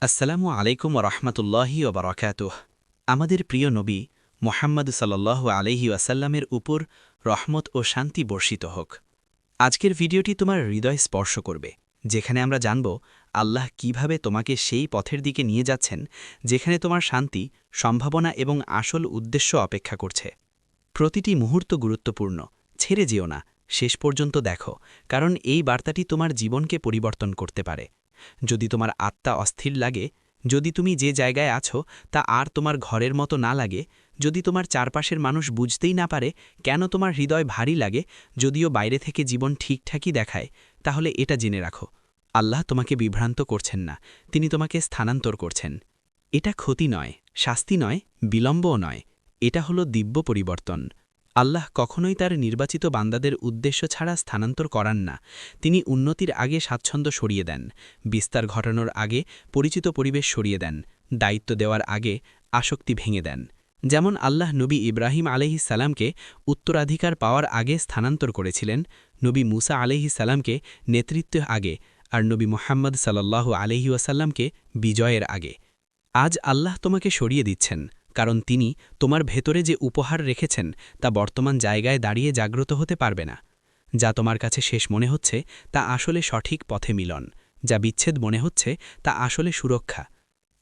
আসসালামু আলাইকুম রহমতুল্লাহি ওবরাকাতুহ। আমাদের প্রিয় নবী মোহাম্মদ সাল্লাল্লাহু আলাইহি ওয়াসাল্লামের উপর রহমত ও শান্তি বর্ষিত হোক। আজকের ভিডিওটি তোমার হৃদয় স্পর্শ করবে, যেখানে আমরা জানব আল্লাহ কিভাবে তোমাকে সেই পথের দিকে নিয়ে যাচ্ছেন যেখানে তোমার শান্তি, সম্ভাবনা এবং আসল উদ্দেশ্য অপেক্ষা করছে। প্রতিটি মুহূর্ত গুরুত্বপূর্ণ, ছেড়ে যেও না, শেষ পর্যন্ত দেখো, কারণ এই বার্তাটি তোমার জীবনকে পরিবর্তন করতে পারে। যদি তোমার আত্মা অস্থির লাগে, যদি তুমি যে জায়গায় আছো তা আর তোমার ঘরের মতো না লাগে, যদি তোমার চারপাশের মানুষ বুঝতেই না পারে কেন তোমার হৃদয় ভারী লাগে, যদিও বাইরে থেকে জীবন ঠিকঠাকই দেখায়, তাহলে এটা জেনে রাখো, আল্লাহ তোমাকে বিভ্রান্ত করছেন না, তিনি তোমাকে স্থানান্তর করছেন। এটা ক্ষতি নয়, শাস্তি নয়, বিলম্বও নয়, এটা হলো দিব্য পরিবর্তন। আল্লাহ কখনোই তার নির্বাচিত বান্দাদের উদ্দেশ্য ছাড়া স্থানান্তর করান না। তিনি উন্নতির আগে স্বাচ্ছন্দ্য সরিয়ে দেন, বিস্তার ঘটানোর আগে পরিচিত পরিবেশ সরিয়ে দেন, দায়িত্ব দেওয়ার আগে আসক্তি ভেঙে দেন। যেমন আল্লাহ নবী ইব্রাহিম আলাইহিস সালামকে উত্তরাধিকার পাওয়ার আগে স্থানান্তর করেছিলেন, নবী মুসা আলাইহিস সালামকে নেতৃত্বের আগে, আর নবী মুহাম্মদ সাল্লাল্লাহু আলাইহি ওয়াসাল্লামকে বিজয়ের আগে। আজ আল্লাহ তোমাকে সরিয়ে দিচ্ছেন, কারণ তিনি তোমার ভেতরে যে উপহার রেখেছেন তা বর্তমান জায়গায় দাঁড়িয়ে জাগ্রত হতে পারবে না। যা তোমার কাছে শেষ মনে হচ্ছে তা আসলে সঠিক পথে মিলন, যা বিচ্ছেদ মনে হচ্ছে তা আসলে সুরক্ষা।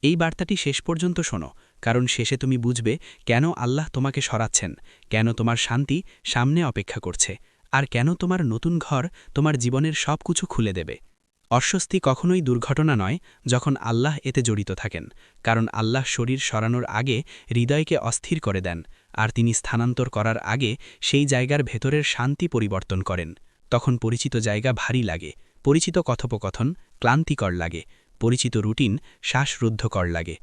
এই বার্তাটি শেষ পর্যন্ত শোনো, কারণ শেষে তুমি বুঝবে কেন আল্লাহ তোমাকে সরাচ্ছেন, কেন তোমার শান্তি সামনে অপেক্ষা করছে, আর কেন তোমার নতুন ঘর তোমার জীবনের সব কিছু খুলে দেবে। অস্বস্তি কখনোই দুর্ঘটনা নয় যখন আল্লাহ এতে জড়িত থাকেন, কারণ আল্লাহ শরীর সরানোর আগে হৃদয়কে অস্থির করে দেন, আর তিনি স্থানান্তর করার আগে সেই জায়গার ভেতরের শান্তি পরিবর্তন করেন। তখন পরিচিত জায়গা ভারী লাগে, পরিচিত কথোপকথন ক্লান্তিকর লাগে, পরিচিত রুটিন শ্বাসরুদ্ধকর লাগে।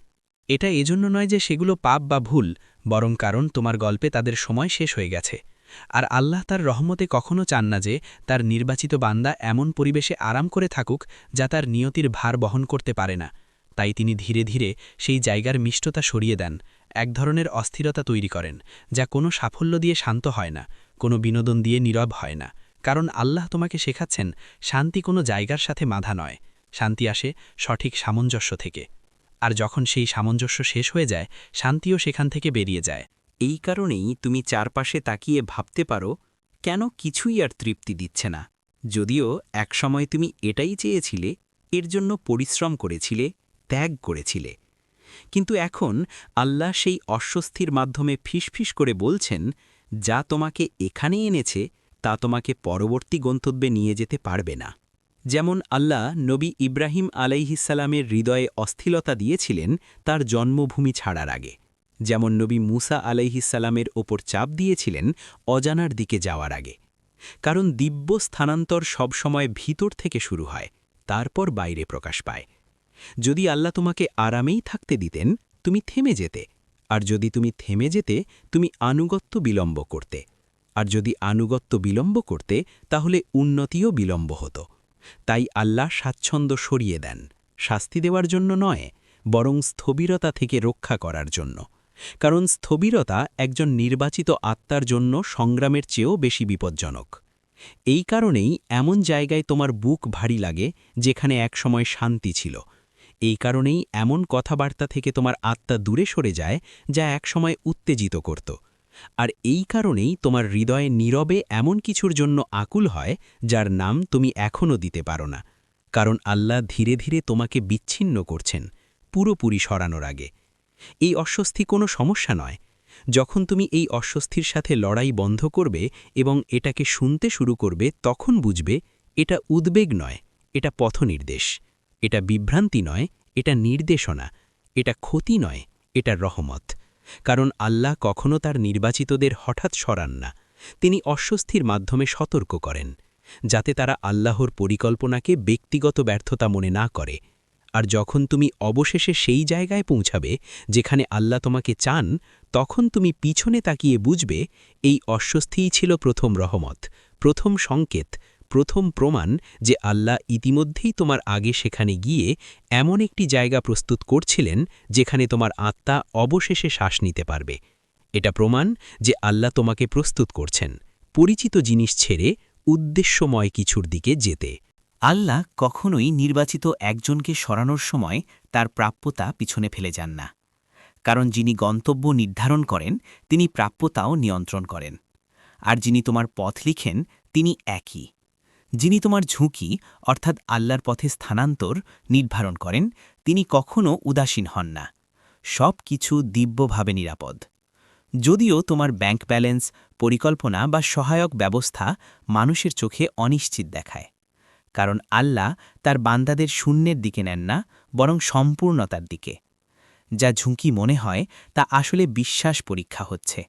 এটা এজন্য নয় যে সেগুলো পাপ বা ভুল, বরং কারণ তোমার গল্পে তাদের সময় শেষ হয়ে গেছে। আর আল্লাহ তার রহমতে কখনও চান না যে তার নির্বাচিত বান্দা এমন পরিবেশে আরাম করে থাকুক যা তার নিয়তির ভার বহন করতে পারে না। তাই তিনি ধীরে ধীরে সেই জায়গার মিষ্টতা সরিয়ে দেন, এক ধরনের অস্থিরতা তৈরি করেন, যা কোনো সাফল্য দিয়ে শান্ত হয় না, কোনো বিনোদন দিয়ে নীরব হয় না। কারণ আল্লাহ তোমাকে শেখাচ্ছেন শান্তি কোনো জায়গার সাথে বাঁধা নয়, শান্তি আসে সঠিক সামঞ্জস্য থেকে। আর যখন সেই সামঞ্জস্য শেষ হয়ে যায়, শান্তিও সেখান থেকে বেরিয়ে যায়। এই কারণেই তুমি চারপাশে তাকিয়ে ভাবতে পারো, কেন কিছুই আর তৃপ্তি দিচ্ছে না, যদিও একসময় তুমি এটাই চেয়েছিলে, এর জন্য পরিশ্রম করেছিলে, ত্যাগ করেছিলে। কিন্তু এখন আল্লাহ সেই অস্বস্তির মাধ্যমে ফিসফিস করে বলছেন, যা তোমাকে এখানে এনেছে তা তোমাকে পরবর্তী গন্তব্যে নিয়ে যেতে পারবে না। যেমন আল্লাহ নবী ইব্রাহিম আলাইহিসসালামের হৃদয়ে অস্থিরতা দিয়েছিলেন তার জন্মভূমি ছাড়ার আগে, যেমন নবী মুসা আলাইহিসসালামের ওপর চাপ দিয়েছিলেন অজানার দিকে যাওয়ার আগে। কারণ দিব্য স্থানান্তর সবসময় ভিতর থেকে শুরু হয়, তারপর বাইরে প্রকাশ পায়। যদি আল্লাহ তোমাকে আরামেই থাকতে দিতেন, তুমি থেমে যেতে, আর যদি তুমি থেমে যেতে, তুমি আনুগত্য বিলম্ব করতে, আর যদি আনুগত্য বিলম্ব করতে, তাহলে উন্নতিও বিলম্ব হতো। তাই আল্লাহ স্বাচ্ছন্দ্য সরিয়ে দেন, শাস্তি দেওয়ার জন্য নয়, বরং স্থবিরতা থেকে রক্ষা করার জন্য। কারণ স্থবিরতা একজন নির্বাচিত আত্মার জন্য সংগ্রামের চেয়েও বেশি বিপজ্জনক। এই কারণেই এমন জায়গায় তোমার বুক ভারী লাগে যেখানে একসময় শান্তি ছিল। এই কারণেই এমন কথাবার্তা থেকে তোমার আত্মা দূরে সরে যায় যা একসময় উত্তেজিত করত। আর এই কারণেই তোমার হৃদয়ে নীরবে এমন কিছুর জন্য আকুল হয় যার নাম তুমি এখনও দিতে পারো না। কারণ আল্লাহ ধীরে ধীরে তোমাকে বিচ্ছিন্ন করছেন, পুরোপুরি সরানোর আগে। এই অস্বস্তি কোনো সমস্যা নয়। যখন তুমি এই অস্বস্তির সাথে লড়াই বন্ধ করবে এবং এটাকে শুনতে শুরু করবে, তখন বুঝবে এটা উদ্বেগ নয়, এটা পথনির্দেশ। এটা বিভ্রান্তি নয়, এটা নির্দেশনা। এটা ক্ষতি নয়, এটা রহমত। কারণ আল্লাহ কখনো তার নির্বাচিতদের হঠাৎ সরান না, তিনি অস্বস্তির মাধ্যমে সতর্ক করেন, যাতে তারা আল্লাহর পরিকল্পনাকে ব্যক্তিগত ব্যর্থতা মনে না করে। আর যখন তুমি অবশেষে সেই জায়গায় পৌঁছাবে যেখানে আল্লাহ তোমাকে চান, তখন তুমি পিছনে তাকিয়ে বুঝবে এই অস্বস্তিই ছিল প্রথম রহমত, প্রথম সংকেত, প্রথম প্রমাণ যে আল্লাহ ইতিমধ্যেই তোমার আগে সেখানে গিয়ে এমন একটি জায়গা প্রস্তুত করছিলেন যেখানে তোমার আত্মা অবশেষে শ্বাস নিতে পারবে। এটা প্রমাণ যে আল্লাহ তোমাকে প্রস্তুত করছেন পরিচিত জিনিস ছেড়ে উদ্দেশ্যময় কিছুর দিকে যেতে। আল্লাহ কখনোই নির্বাচিত একজনকে সরানোর সময় তার প্রাপ্যতা পিছনে ফেলে যান না। কারণ যিনি গন্তব্য নির্ধারণ করেন তিনি প্রাপ্যতাও নিয়ন্ত্রণ করেন। আর যিনি তোমার পথ লিখেন তিনি একই। যিনি তোমার ঝুঁকি অর্থাৎ আল্লাহর পথে স্থানান্তর নির্ধারণ করেন তিনি কখনও উদাসীন হন না। সব কিছু দিব্যভাবে নিরাপদ। যদিও তোমার ব্যাংক ব্যালেন্স, পরিকল্পনা বা সহায়ক ব্যবস্থা মানুষের চোখে অনিশ্চিত দেখায়। কারণ আল্লাহ তার বান্দাদের শূন্যের দিকে নেন না, বরং সম্পূর্ণতার দিকে। যা ঝুঁকি মনে হয় তা আসলে বিশ্বাস পরীক্ষা হচ্ছে।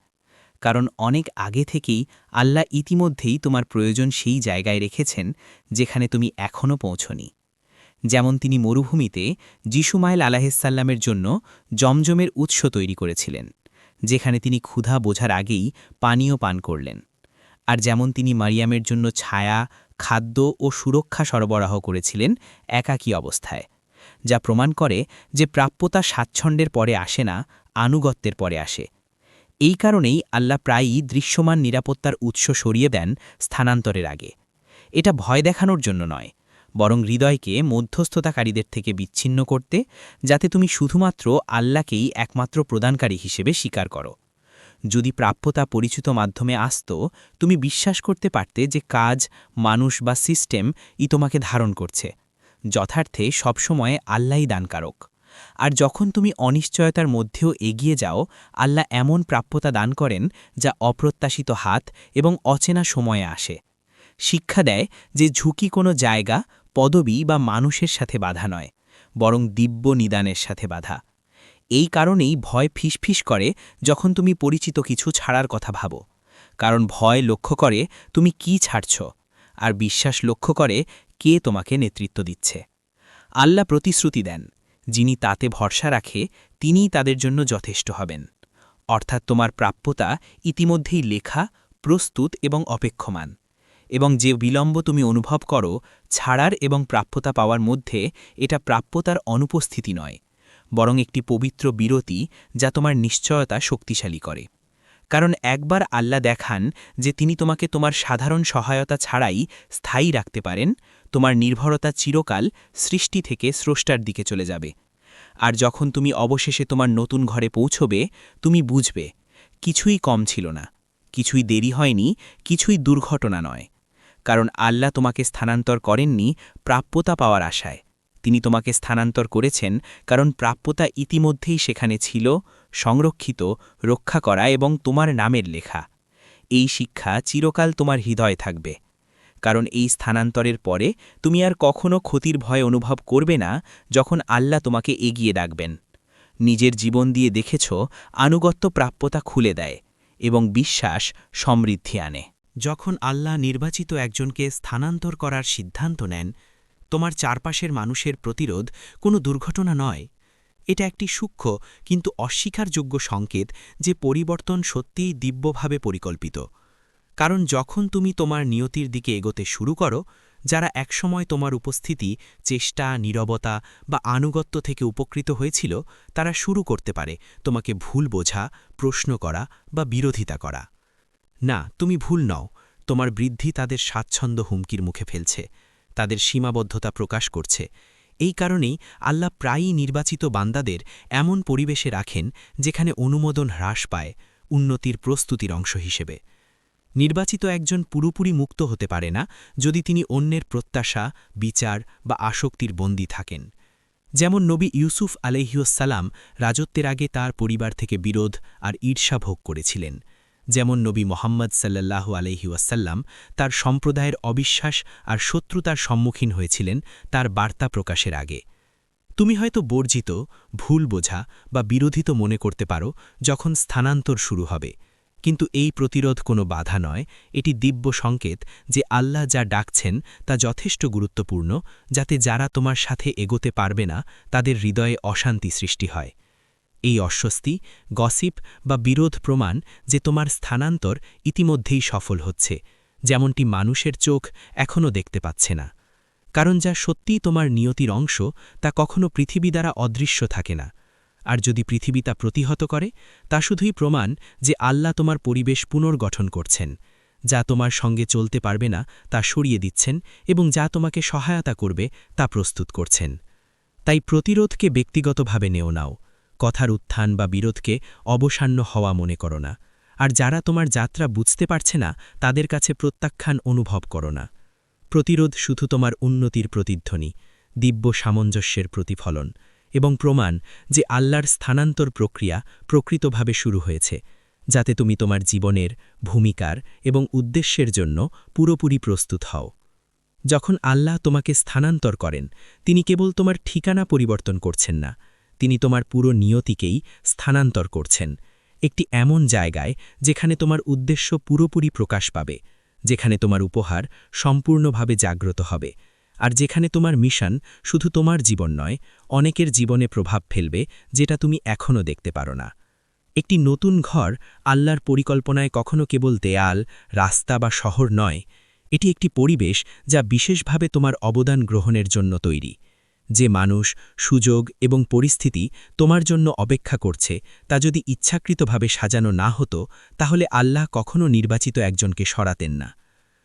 কারণ অনেক আগে থেকেই আল্লাহ ইতিমধ্যেই তোমার প্রয়োজন সেই জায়গায় রেখেছেন যেখানে তুমি এখনও পৌঁছনি। যেমন তিনি মরুভূমিতে যিশুমাইল আলাহিসাল্লামের জন্য জমজমের উৎস তৈরি করেছিলেন, যেখানে তিনি ক্ষুধা বোঝার আগেই পানীয় পান করলেন। আর যেমন তিনি মারিয়ামের জন্য ছায়া, খাদ্য ও সুরক্ষা সরবরাহ করেছিলেন একাকী অবস্থায়, যা প্রমাণ করে যে প্রাপ্যতা স্বাচ্ছন্দ্যের পরে আসে না, আনুগত্যের পরে আসে। এই কারণেই আল্লাহ প্রায়ই দৃশ্যমান নিরাপত্তার উৎস সরিয়ে দেন স্থানান্তরের আগে। এটা ভয় দেখানোর জন্য নয়, বরং হৃদয়কে মধ্যস্থতাকারীদের থেকে বিচ্ছিন্ন করতে, যাতে তুমি শুধুমাত্র আল্লাহকেই একমাত্র প্রদানকারী হিসেবে স্বীকার করো। যদি প্রাপ্যতা পরিচিত মাধ্যমে আসত, তুমি বিশ্বাস করতে পারতে যে কাজ, মানুষ বা সিস্টেম তোমাকে ধারণ করছে। যথার্থে সবসময় আল্লাহই দানকারক। আর যখন তুমি অনিশ্চয়তার মধ্যেও এগিয়ে যাও, আল্লাহ এমন প্রাপ্যতা দান করেন যা অপ্রত্যাশিত হাত এবং অচেনা সময়ে আসে। শিক্ষা দেয় যে ঝুঁকি কোনো জায়গা, পদবি বা মানুষের সাথে বাধা নয়, বরং দিব্য নিদানের সাথে বাধা। এই কারণেই ভয় ফিসফিস করে যখন তুমি পরিচিত কিছু ছাড়ার কথা ভাবো। কারণ ভয় লক্ষ্য করে তুমি কি ছাড়ছ, আর বিশ্বাস লক্ষ্য করে কে তোমাকে নেতৃত্ব দিচ্ছে। আল্লাহ প্রতিশ্রুতি দেন, যিনি তাতে ভরসা রাখে তিনিই তাদের জন্য যথেষ্ট হবেন। অর্থাৎ তোমার প্রাপ্যতা ইতিমধ্যেই লেখা, প্রস্তুত এবং অপেক্ষমান। এবং যে বিলম্ব তুমি অনুভব করো ছাড়ার এবং প্রাপ্যতা পাওয়ার মধ্যে, এটা প্রাপ্যতার অনুপস্থিতি নয়, বরং একটি পবিত্র বিরতি যা তোমার নিশ্চয়তা শক্তিশালী করে। কারণ একবার আল্লাহ দেখান যে তিনি তোমাকে তোমার সাধারণ সহায়তা ছাড়াই স্থায়ী রাখতে পারেন, তোমার নির্ভরতা চিরকাল সৃষ্টি থেকে স্রষ্টার দিকে চলে যাবে। আর যখন তুমি অবশেষে তোমার নতুন ঘরে পৌঁছবে, তুমি বুঝবে কিছুই কম ছিল না, কিছুই দেরি হয়নি, কিছুই দুর্ঘটনা নয়। কারণ আল্লাহ তোমাকে স্থানান্তর করেননি প্রাপ্যতা পাওয়ার আশায়, তিনি তোমাকে স্থানান্তর করেছেন কারণ প্রাপ্যতা ইতিমধ্যেই সেখানে ছিল, সংরক্ষিত, রক্ষা করা এবং তোমার নামের লেখা। এই শিক্ষা চিরকাল তোমার হৃদয়ে থাকবে। কারণ এই স্থানান্তরের পরে তুমি আর কখনো ক্ষতির ভয় অনুভব করবে না যখন আল্লাহ তোমাকে এগিয়ে ডাকবেন। নিজের জীবন দিয়ে দেখেছ আনুগত্য প্রাপ্যতা খুলে দেয় এবং বিশ্বাস সমৃদ্ধি আনে। যখন আল্লাহ নির্বাচিত একজনকে স্থানান্তর করার সিদ্ধান্ত নেন, তোমার চারপাশের মানুষের প্রতিরোধ কোনো দুর্ঘটনা নয়। এটা একটি সূক্ষ্ম কিন্তু অস্বীকারযোগ্য সংকেত যে পরিবর্তন সত্যিই দিব্যভাবে পরিকল্পিত। কারণ যখন তুমি তোমার নিয়তির দিকে এগোতে শুরু করো, যারা একসময় তোমার উপস্থিতি, চেষ্টা, নীরবতা বা আনুগত্য থেকে উপকৃত হয়েছিল, তারা শুরু করতে পারে তোমাকে ভুল বোঝা, প্রশ্ন করা বা বিরোধিতা করা। না, তুমি ভুল নও। তোমার বৃদ্ধি তাদের স্বাচ্ছন্দ্য হুমকির মুখে ফেলছে, তাদের সীমাবদ্ধতা প্রকাশ করছে। এই কারণেই আল্লাহ প্রায়ই নির্বাচিত বান্দাদের এমন পরিবেশে রাখেন যেখানে অনুমোদন হ্রাস পায়, উন্নতির প্রস্তুতির অংশ হিসেবে। নির্বাচিত একজন পুরোপুরি মুক্ত হতে পারে না যদি তিনি অন্যের প্রত্যাশা, বিচার বা আসক্তির বন্দী থাকেন। যেমন নবী ইউসুফ আলাইহিসসালাম রাজত্বের আগে তার পরিবার থেকে বিরোধ আর ঈর্ষা ভোগ করেছিলেন। যেমন নবী মোহাম্মদ সাল্লাল্লাহু আলাইহি ওয়াসাল্লাম তার সম্প্রদায়ের অবিশ্বাস আর শত্রুতার সম্মুখীন হয়েছিলেন তার বার্তা প্রকাশের আগে। তুমি হয়তো বর্জিত, ভুল বোঝা বা বিরোধিত মনে করতে পারো যখন স্থানান্তর শুরু হবে, কিন্তু এই প্রতিরোধ কোনো বাধা নয়, এটি দিব্য সংকেত যে আল্লাহ যা ডাকছেন তা যথেষ্ট গুরুত্বপূর্ণ, যাতে যারা তোমার সাথে এগোতে পারবে না তাদের হৃদয়ে অশান্তি সৃষ্টি হয়। এই অস্বস্তি, গসিপ বা বিরোধ প্রমাণ যে তোমার স্থানান্তর ইতিমধ্যেই সফল হচ্ছে, যেমনটি মানুষের চোখ এখনও দেখতে পাচ্ছে না। কারণ যা সত্যিই তোমার নিয়তির অংশ তা কখনো পৃথিবী দ্বারা অদৃশ্য থাকে না। আর যদি পৃথিবী তা প্রতিহত করে, তা শুধুই প্রমাণ যে আল্লাহ তোমার পরিবেশ পুনর্গঠন করছেন। যা তোমার সঙ্গে চলতে পারবে না তা সরিয়ে দিচ্ছেন এবং যা তোমাকে সহায়তা করবে তা প্রস্তুত করছেন। তাই প্রতিরোধকে ব্যক্তিগতভাবে নেও নাও, কথার উত্থান বা বিরোধকে অবসান্ন হওয়া মনে করো না, আর যারা তোমার যাত্রা বুঝতে পারছে না তাদের কাছে প্রত্যাখ্যান অনুভব করো না। প্রতিরোধ শুধু তোমার উন্নতির প্রতিধ্বনি, দিব্য সামঞ্জস্যের প্রতিফলন এবং প্রমাণ যে আল্লাহর স্থানান্তর প্রক্রিয়া প্রকৃতভাবে শুরু হয়েছে, যাতে তুমি তোমার জীবনের, ভূমিকার এবং উদ্দেশ্যের জন্য পুরোপুরি প্রস্তুত হও। যখন আল্লাহ তোমাকে স্থানান্তর করেন, তিনি কেবল তোমার ঠিকানা পরিবর্তন করছেন না, তিনি তোমার পুরো নিয়তিকেই স্থানান্তর করছেন, একটি এমন জায়গায় যেখানে তোমার উদ্দেশ্য পুরোপুরি প্রকাশ পাবে, যেখানে তোমার উপহার সম্পূর্ণভাবে জাগ্রত হবে, আর যেখানে তোমার মিশন শুধু তোমার জীবন নয়, অনেকের জীবনে প্রভাব ফেলবে যেটা তুমি এখনও দেখতে পারো না। একটি নতুন ঘর আল্লাহর পরিকল্পনায় কখনো কেবল দেয়াল, রাস্তা বা শহর নয়, এটি একটি পরিবেশ যা বিশেষভাবে তোমার অবদান গ্রহণের জন্য তৈরি। যে মানুষ, সুযোগ এবং পরিস্থিতি তোমার জন্য অপেক্ষা করছে তা যদি ইচ্ছাকৃতভাবে সাজানো না হতো, তাহলে আল্লাহ কখনো নির্বাচিত একজনকে সরাতেন না।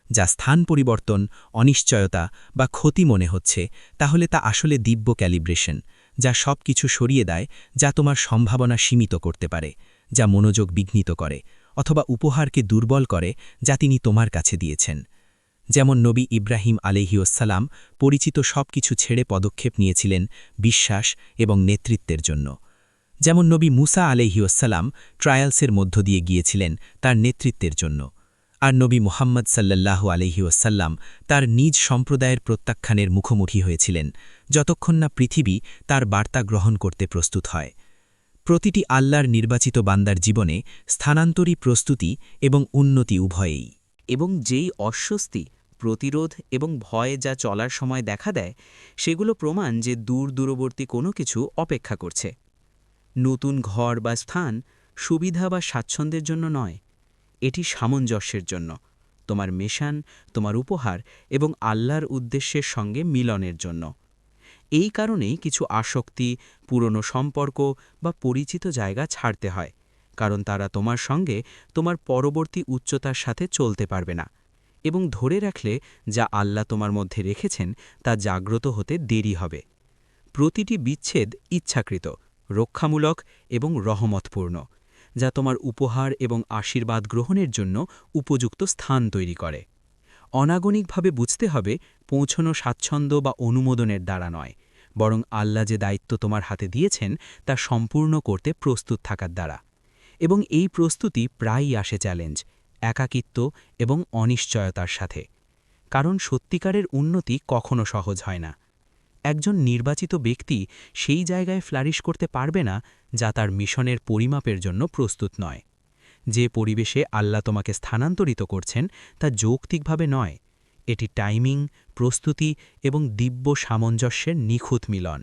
যা স্থান পরিবর্তন, অনিশ্চয়তা বা ক্ষতি মনে হচ্ছে, তাহলে তা আসলে দিব্য ক্যালিব্রেশন, যা সব কিছু সরিয়ে দেয়, যা তোমার সম্ভাবনা সীমিত করতে পারে, যা মনোযোগ বিঘ্নিত করে, অথবা উপহারকে দুর্বল করে যা তিনি তোমার কাছে দিয়েছেন। যেমন নবী ইব্রাহিম আলাইহিসসালাম পরিচিত সব কিছু ছেড়ে পদক্ষেপ নিয়েছিলেন বিশ্বাস এবং নেতৃত্বের জন্য। যেমন নবী মুসা আলাইহিসসালাম ট্রায়ালসের মধ্য দিয়ে গিয়েছিলেন তার নেতৃত্বের জন্য। আর নবী মুহাম্মদ সাল্লাল্লাহু আলাইহিসসাল্লাম তার নিজ সম্প্রদায়ের প্রত্যাখ্যানের মুখোমুখি হয়েছিলেন, যতক্ষণ না পৃথিবী তার বার্তা গ্রহণ করতে প্রস্তুত হয়। প্রতিটি আল্লাহর নির্বাচিত বান্দার জীবনে স্থানান্তরী প্রস্তুতি এবং উন্নতি উভয়েই। এবং যেই অস্বস্তি, প্রতিরোধ এবং ভয় যা চলার সময় দেখা দেয়, সেগুলো প্রমাণ যে দূরবর্তী কোনো কিছু অপেক্ষা করছে। নতুন ঘর বা স্থান সুবিধা বা স্বাচ্ছন্দ্যের জন্য নয়, এটি সামঞ্জস্যের জন্য, তোমার মিশন, তোমার উপহার এবং আল্লাহর উদ্দেশ্যের সঙ্গে মিলনের জন্য। এই কারণেই কিছু আসক্তি, পুরনো সম্পর্ক বা পরিচিত জায়গা ছাড়তে হয়, কারণ তারা তোমার সঙ্গে তোমার পরবর্তী উচ্চতার সাথে চলতে পারবে না, এবং ধরে রাখলে যা আল্লাহ তোমার মধ্যে রেখেছেন তা জাগ্রত হতে দেরি হবে। প্রতিটি বিচ্ছেদ ইচ্ছাকৃত, রক্ষামূলক এবং রহমতপূর্ণ, যা তোমার উপহার এবং আশীর্বাদ গ্রহণের জন্য উপযুক্ত স্থান তৈরি করে। অনাগণিকভাবে বুঝতে হবে, পৌঁছনো স্বাচ্ছন্দ্য বা অনুমোদনের দ্বারা নয়, বরং আল্লাহ যে দায়িত্ব তোমার হাতে দিয়েছেন তা সম্পূর্ণ করতে প্রস্তুত থাকার দ্বারা। এবং এই প্রস্তুতি প্রায়ই আসে চ্যালেঞ্জ, একাকিত্ব এবং অনিশ্চয়তার সাথে, কারণ সত্যিকারের উন্নতি কখনো সহজ হয় না। একজন নির্বাচিত ব্যক্তি সেই জায়গায় ফ্লারিশ করতে পারবে না যা তার মিশনের পরিমাপের জন্য প্রস্তুত নয়। যে পরিবেশে আল্লাহ তোমাকে স্থানান্তরিত করছেন তা যৌক্তিকভাবে নয়, এটি টাইমিং, প্রস্তুতি এবং দিব্য সামঞ্জস্যের নিখুঁত মিলন,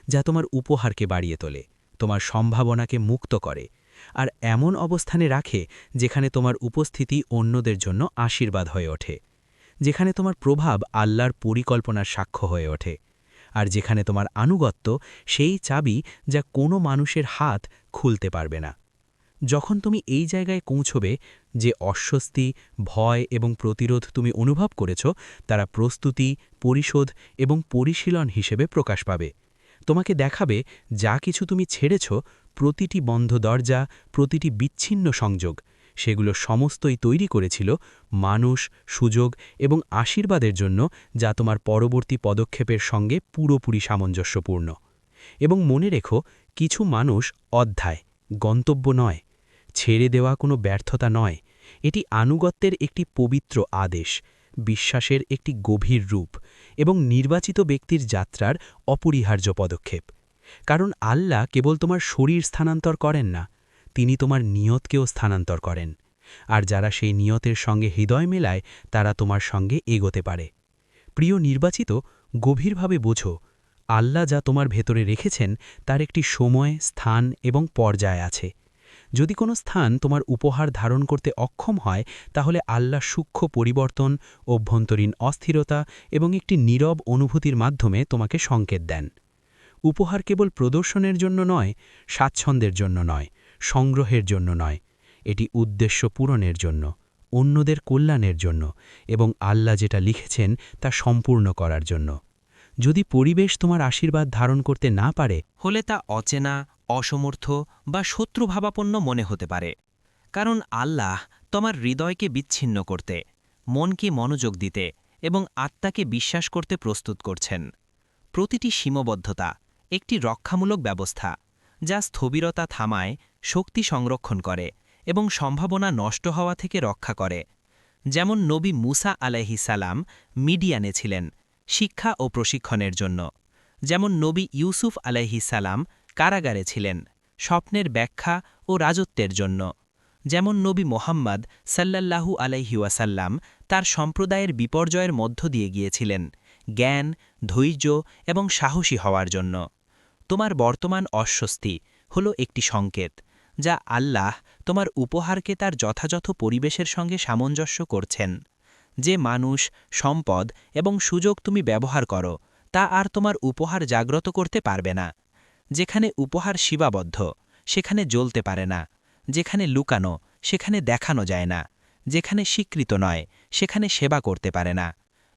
যা তোমার উপহারকে বাড়িয়ে তোলে, তোমার সম্ভাবনাকে মুক্ত করে, আর এমন অবস্থানে রাখে যেখানে তোমার উপস্থিতি অন্যদের জন্য আশীর্বাদ হয়ে ওঠে, যেখানে তোমার প্রভাব আল্লাহর পরিকল্পনার সাক্ষ্য হয়ে ওঠে, আর যেখানে তোমার আনুগত্য সেই চাবি যা কোনো মানুষের হাত খুলতে পারবে না। যখন তুমি এই জায়গায় পৌঁছবে, যে অস্বস্তি, ভয় এবং প্রতিরোধ তুমি অনুভব করেছ, তারা প্রস্তুতি, পরিশোধ এবং পরিশীলন হিসেবে প্রকাশ পাবে। তোমাকে দেখাবে যা কিছু তুমি ছেড়েছ, প্রতিটি বন্ধ দরজা, প্রতিটি বিচ্ছিন্ন সংযোগ, সেগুলো সমস্তই তৈরি করেছিল মানুষ, সুযোগ এবং আশীর্বাদের জন্য, যা তোমার পরবর্তী পদক্ষেপের সঙ্গে পুরোপুরি সামঞ্জস্যপূর্ণ। এবং মনে রেখো, কিছু মানুষ অধ্যায়, গন্তব্য নয়, ছেড়ে দেওয়া কোনো ব্যর্থতা নয়, এটি আনুগত্যের একটি পবিত্র আদেশ, বিশ্বাসের একটি গভীর রূপ এবং নির্বাচিত ব্যক্তির যাত্রার অপরিহার্য পদক্ষেপ। কারণ আল্লাহ কেবল তোমার শরীর স্থানান্তর করেন না, তিনি তোমার নিয়তকেও স্থানান্তর করেন, আর যারা সেই নিয়তের সঙ্গে হৃদয় মেলায় তারা তোমার সঙ্গে এগোতে পারে। প্রিয় নির্বাচিত, গভীরভাবে বোঝো, আল্লাহ যা তোমার ভেতরে রেখেছেন তার একটি সময়, স্থান এবং পর্যায় আছে। যদি কোনো স্থান তোমার উপহার ধারণ করতে অক্ষম হয়, তাহলে আল্লাহ সূক্ষ্ম পরিবর্তন, অভ্যন্তরীণ অস্থিরতা এবং একটি নীরব অনুভূতির মাধ্যমে তোমাকে সংকেত দেন। উপহার কেবল প্রদর্শনের জন্য নয়, স্বাচ্ছন্দ্যের জন্য নয়, সংগ্রহের জন্য নয়, এটি উদ্দেশ্য পূরণের জন্য, অন্যদের কল্যাণের জন্য এবং আল্লাহ যেটা লিখেছেন তা সম্পূর্ণ করার জন্য। যদি পরিবেশ তোমার আশীর্বাদ ধারণ করতে না পারে, হলে তা অচেনা, অসমর্থ বা শত্রুভাবাপন্ন মনে হতে পারে। কারণ আল্লাহ তোমার হৃদয়কে বিচ্ছিন্ন করতে, মনকে মনোযোগ দিতে এবং আত্মাকে বিশ্বাস করতে প্রস্তুত করছেন। প্রতিটি সীমাবদ্ধতা একটি রক্ষামূলক ব্যবস্থা, যা স্থবিরতা থামায়, শক্তি সংরক্ষণ করে এবং সম্ভাবনা নষ্ট হওয়া থেকে রক্ষা করে। যেমন নবী মুসা আলাইহিস সালাম মিডিয়ানে ছিলেন শিক্ষা ও প্রশিক্ষণের জন্য, যেমন নবী ইউসুফ আলাইহিস সালাম কারাগারে ছিলেন স্বপ্নের ব্যাখ্যা ও রাজত্বের জন্য, যেমন নবী মোহাম্মদ সাল্লাল্লাহু আলাইহি ওয়াসাল্লাম তার সম্প্রদায়ের বিপর্যয়ের মধ্য দিয়ে গিয়েছিলেন জ্ঞান, ধৈর্য এবং সাহসী হওয়ার জন্য। তোমার বর্তমান অস্বস্তি হল একটি সংকেত, যা আল্লাহ তোমার উপহারকে তার যথাযথ পরিবেশের সঙ্গে সামঞ্জস্য করছেন। যে মানুষ, সম্পদ এবং সুযোগ তুমি ব্যবহার করো, তা আর তোমার উপহার জাগ্রত করতে পারবে না। যেখানে উপহার সীমাবদ্ধ, সেখানে জ্বলতে পারে না। যেখানে লুকানো, সেখানে দেখানো যায় না। যেখানে স্বীকৃত নয়, সেখানে সেবা করতে পারে না।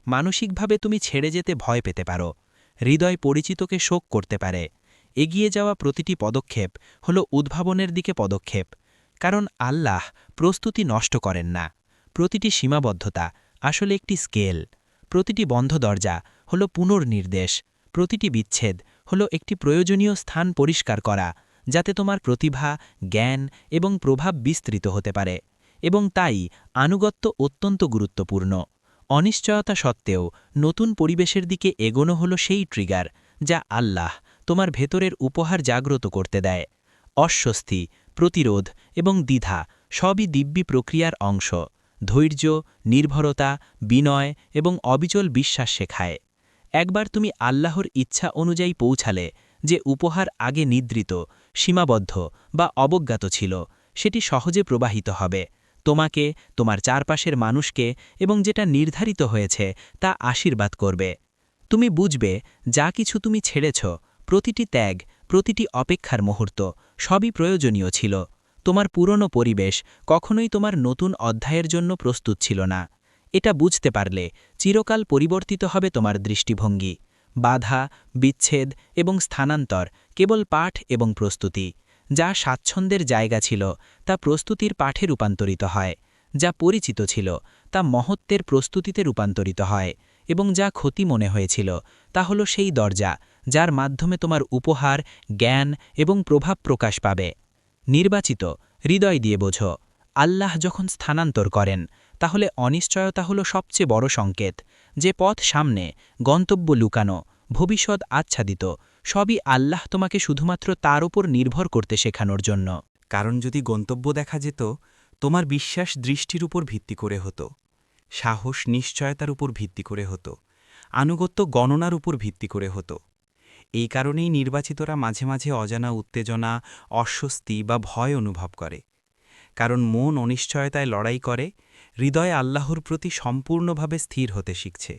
মানসিকভাবে তুমি ছেড়ে যেতে ভয় পেতে পারো, হৃদয় পরিচিতকে শোক করতে পারে। এগিয়ে যাওয়া প্রতিটি পদক্ষেপ হল উদ্ভাবনের দিকে পদক্ষেপ, কারণ আল্লাহ প্রস্তুতি নষ্ট করেন না। প্রতিটি সীমাবদ্ধতা আসলে একটি স্কেল, প্রতিটি বন্ধ দরজা হল পুনর্নির্দেশ, প্রতিটি বিচ্ছেদ হল একটি প্রয়োজনীয় স্থান পরিষ্কার করা, যাতে তোমার প্রতিভা, জ্ঞান এবং প্রভাব বিস্তৃত হতে পারে। এবং তাই আনুগত্য অত্যন্ত গুরুত্বপূর্ণ। অনিশ্চয়তা সত্ত্বেও নতুন পরিবেশের দিকে এগোনো হল সেই ট্রিগার, যা আল্লাহ তোমার ভেতরের উপহার জাগ্রত করতে দেয়। অস্বস্তি, প্রতিরোধ এবং দ্বিধা সবই দিব্যি প্রক্রিয়ার অংশ। ধৈর্য, নির্ভরতা, বিনয় এবং অবিচল বিশ্বাস শেখায়। একবার তুমি আল্লাহর ইচ্ছা অনুযায়ী পৌঁছালে, যে উপহার আগে নিদ্রিত, সীমাবদ্ধ বা অবজ্ঞাত ছিল, সেটি সহজে প্রবাহিত হবে তোমাকে, তোমার চারপাশের মানুষকে, এবং যেটা নির্ধারিত হয়েছে তা আশীর্বাদ করবে। তুমি বুঝবে যা কিছু তুমি ছেড়েছ, প্রতিটি ত্যাগ, প্রতিটি অপেক্ষার মুহূর্ত সবই প্রয়োজনীয় ছিল। তোমার পুরনো পরিবেশ কখনোই তোমার নতুন অধ্যায়ের জন্য প্রস্তুত ছিল না। এটা বুঝতে পারলে চিরকাল পরিবর্তিত হবে তোমার দৃষ্টিভঙ্গি। বাধা, বিচ্ছেদ এবং স্থানান্তর কেবল পাঠ এবং প্রস্তুতি। যা স্বাচ্ছন্দ্যের জায়গা ছিল, তা প্রস্তুতির পাঠে রূপান্তরিত হয়। যা পরিচিত ছিল, তা মহত্বের প্রস্তুতিতে রূপান্তরিত হয়। এবং যা ক্ষতি মনে হয়েছিল, তা হল সেই দরজা, যার মাধ্যমে তোমার উপহার, জ্ঞান এবং প্রভাব প্রকাশ পাবে। নির্বাচিত হৃদয় দিয়ে বোঝো, আল্লাহ যখন স্থানান্তর করেন, তাহলে অনিশ্চয়তা হল সবচেয়ে বড় সংকেত। যে পথ সামনে, গন্তব্য লুকানো, ভবিষ্যৎ আচ্ছাদিত, সবই আল্লাহ তোমাকে শুধুমাত্র তার উপর নির্ভর করতে শেখানোর জন্য। কারণ যদি গন্তব্য দেখা যেত, তোমার বিশ্বাস দৃষ্টির উপর ভিত্তি করে হতো, সাহস নিশ্চয়তার উপর ভিত্তি করে হতো, আনুগত্য গণনার উপর ভিত্তি করে হতো। এই কারণেই নির্বাচিতরা মাঝে মাঝে অজানা উত্তেজনা, অস্বস্তি বা ভয় অনুভব করে। কারণ মন অনিশ্চয়তায় লড়াই করে, হৃদয় আল্লাহর প্রতি সম্পূর্ণভাবে স্থির হতে শিখছে।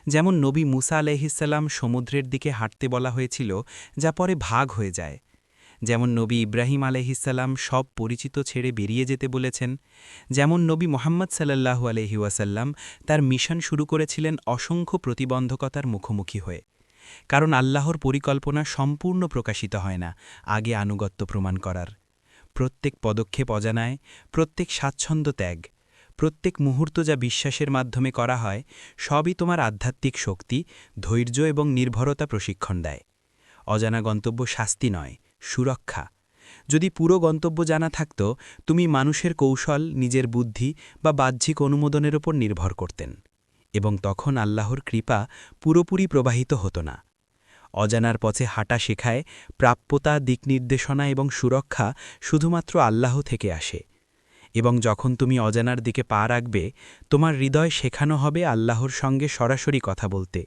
যেমন নবী মুসা আলাইহিসসালাম সমুদ্রের দিকে হাঁটতে বলা হয়েছিল, যা পরে ভাগ হয়ে যায়। যেমন নবী ইব্রাহিম আলাইহিসসালাম সব পরিচিত ছেড়ে বেরিয়ে যেতে বলেছেন। যেমন নবী মোহাম্মদ সাল্লাল্লাহু আলাইহি ওয়াসাল্লাম তার মিশন শুরু করেছিলেন অসংখ্য প্রতিবন্ধকতার মুখোমুখি হয়ে। কারণ আল্লাহর পরিকল্পনা সম্পূর্ণ প্রকাশিত হয় না আগে আনুগত্য প্রমাণ করার। প্রত্যেক পদক্ষেপ অজানায়, প্রত্যেক স্বাচ্ছন্দ্য ত্যাগ, প্রত্যেক মুহূর্ত যা বিশ্বাসের মাধ্যমে করা হয়, সবই তোমার আধ্যাত্মিক শক্তি, ধৈর্য এবং নির্ভরতা প্রশিক্ষণ দেয়। অজানা গন্তব্য শাস্তি নয়, সুরক্ষা। যদি পুরো গন্তব্য জানা থাকত, তুমি মানুষের কৌশল, নিজের বুদ্ধি বা বাহ্যিক অনুমোদনের ওপর নির্ভর করতেন, এবং তখন আল্লাহর কৃপা পুরোপুরি প্রবাহিত হতো না। অজানার পথে হাঁটা শেখায় প্রাপ্যতা, দিকনির্দেশনা এবং সুরক্ষা শুধুমাত্র আল্লাহ থেকে আসে। এবং যখন তুমি অজানার দিকে পা রাখবে, তোমার হৃদয় শেখানো হবে আল্লাহর সঙ্গে সরাসরি কথা বলতে,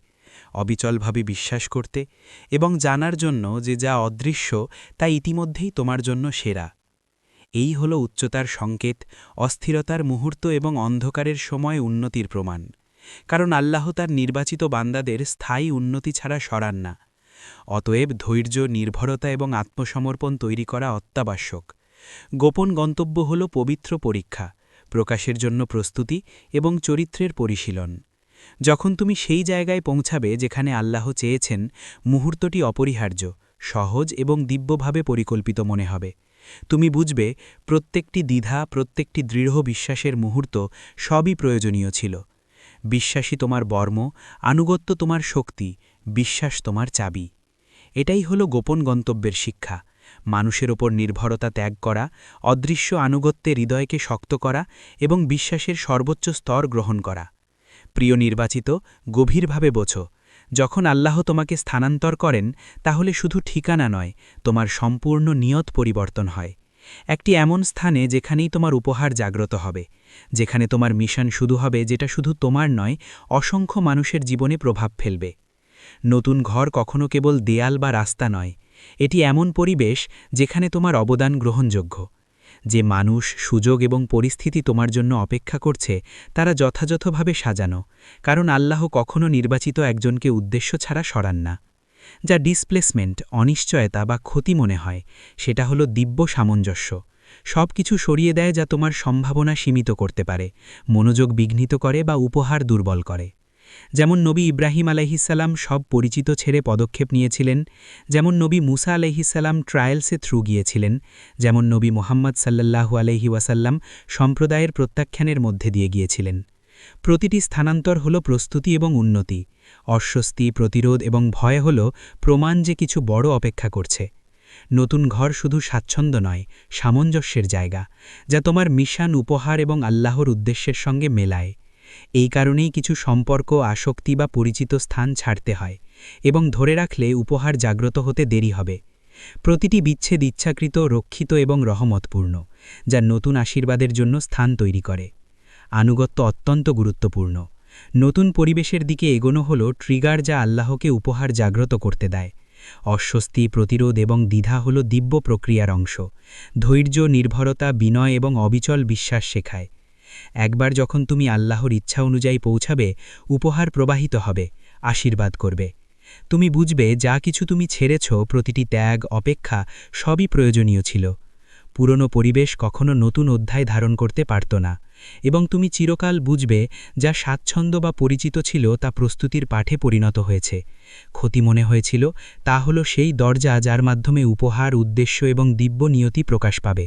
অবিচলভাবে বিশ্বাস করতে এবং জানার জন্য যে যা অদৃশ্য তা ইতিমধ্যেই তোমার জন্য সেরা। এই হল উচ্চতার সংকেত, অস্থিরতার মুহূর্ত এবং অন্ধকারের সময় উন্নতির প্রমাণ। কারণ আল্লাহ তার নির্বাচিত বান্দাদের স্থায়ী উন্নতি ছাড়া সরান না। অতএব ধৈর্য, নির্ভরতা এবং আত্মসমর্পণ তৈরি করা অত্যাবশ্যক। গোপন গন্তব্য হল পবিত্র পরীক্ষা, প্রকাশের জন্য প্রস্তুতি এবং চরিত্রের পরিশীলন। যখন তুমি সেই জায়গায় পৌঁছাবে যেখানে আল্লাহ চেয়েছেন, মুহূর্তটি অপরিহার্য, সহজ এবং দিব্যভাবে পরিকল্পিত মনে হবে। তুমি বুঝবে প্রত্যেকটি দ্বিধা, প্রত্যেকটি দৃঢ় বিশ্বাসের মুহূর্ত সবই প্রয়োজনীয় ছিল। বিশ্বাসী তোমার বর্ম, আনুগত্য তোমার শক্তি, বিশ্বাস তোমার চাবি। এটাই হলো গোপন গন্তব্যের শিক্ষা। মানুষের ওপর নির্ভরতা ত্যাগ করা, অদৃশ্য আনুগত্যে হৃদয়কে শক্ত করা এবং বিশ্বাসের সর্বোচ্চ স্তর গ্রহণ করা। প্রিয় নির্বাচিত, গভীরভাবে বোঝো, যখন আল্লাহ তোমাকে স্থানান্তর করেন, তাহলে শুধু ঠিকানা নয়, তোমার সম্পূর্ণ নিয়ত পরিবর্তন হয়। একটি এমন স্থানে যেখানেই তোমার উপহার জাগ্রত হবে, যেখানে তোমার মিশন শুরু হবে যেটা শুধু তোমার নয়, অসংখ্য মানুষের জীবনে প্রভাব ফেলবে। নতুন ঘর কখনো কেবল দেয়াল বা রাস্তা নয়, এটি এমন পরিবেশ যেখানে তোমার অবদান গ্রহণযোগ্য। যে মানুষ, সুযোগ এবং পরিস্থিতি তোমার জন্য অপেক্ষা করছে, তারা যথাযথভাবে সাজানো, কারণ আল্লাহ কখনো নির্বাচিত একজনকে উদ্দেশ্য ছাড়া সরান না। যা ডিসপ্লেসমেন্ট, অনিশ্চয়তা বা ক্ষতি মনে হয়, সেটা হলো দিব্য সামঞ্জস্য। সব কিছু সরিয়ে দেয় যা তোমার সম্ভাবনা সীমিত করতে পারে, মনোযোগ বিঘ্নিত করে বা উপহার দুর্বল করে। যেমন নবী ইব্রাহিম আলাইহিসসালাম সব পরিচিত ছেড়ে পদক্ষেপ নিয়েছিলেন, যেমন নবী মুসা আলাইহিসসালাম ট্রায়ালসে থ্রু গিয়েছিলেন, যেমন নবী মোহাম্মদ সাল্লাল্লাহু আলাইহি ওয়াসাল্লাম সম্প্রদায়ের প্রত্যাখ্যানের মধ্যে দিয়ে গিয়েছিলেন। প্রতিটি স্থানান্তর হল প্রস্তুতি এবং উন্নতি। অস্বস্তি, প্রতিরোধ এবং ভয় হল প্রমাণ যে কিছু বড় অপেক্ষা করছে। নতুন ঘর শুধু স্বাচ্ছন্দ্য নয়, সামঞ্জস্যের জায়গা, যা তোমার মিশন, উপহার এবং আল্লাহর উদ্দেশ্যের সঙ্গে মেলায়। এই কারণেই কিছু সম্পর্ক, আসক্তি বা পরিচিত স্থান ছাড়তে হয়, এবং ধরে রাখলে উপহার জাগ্রত হতে দেরি হবে। প্রতিটি বিচ্ছেদ ইচ্ছাকৃত, রক্ষিত এবং রহমতপূর্ণ, যা নতুন আশীর্বাদের জন্য স্থান তৈরি করে। আনুগত্য অত্যন্ত গুরুত্বপূর্ণ। নতুন পরিবেশের দিকে এগোনো হল ট্রিগার যা আল্লাহকে উপহার জাগ্রত করতে দেয়। অস্বস্তি, প্রতিরোধ এবং দ্বিধা হল দিব্য প্রক্রিয়ার অংশ। ধৈর্য, নির্ভরতা, বিনয় এবং অবিচল বিশ্বাস শেখায়। একবার যখন তুমি আল্লাহর ইচ্ছা অনুযায়ী পৌঁছাবে, উপহার প্রবাহিত হবে, আশীর্বাদ করবে। তুমি বুঝবে যা কিছু তুমি ছেড়েছ, প্রতিটি ত্যাগ, অপেক্ষা, সবই প্রয়োজনীয় ছিল। পুরনো পরিবেশ কখনো নতুন অধ্যায় ধারণ করতে পারত না, এবং তুমি চিরকাল বুঝবে যা স্বাচ্ছন্দ্য বা পরিচিত ছিল তা প্রস্তুতির পাঠে পরিণত হয়েছে। ক্ষতি মনে হয়েছিল, তা হল সেই দরজা যার মাধ্যমে উপহার, উদ্দেশ্য এবং দিব্য নিয়তি প্রকাশ পাবে।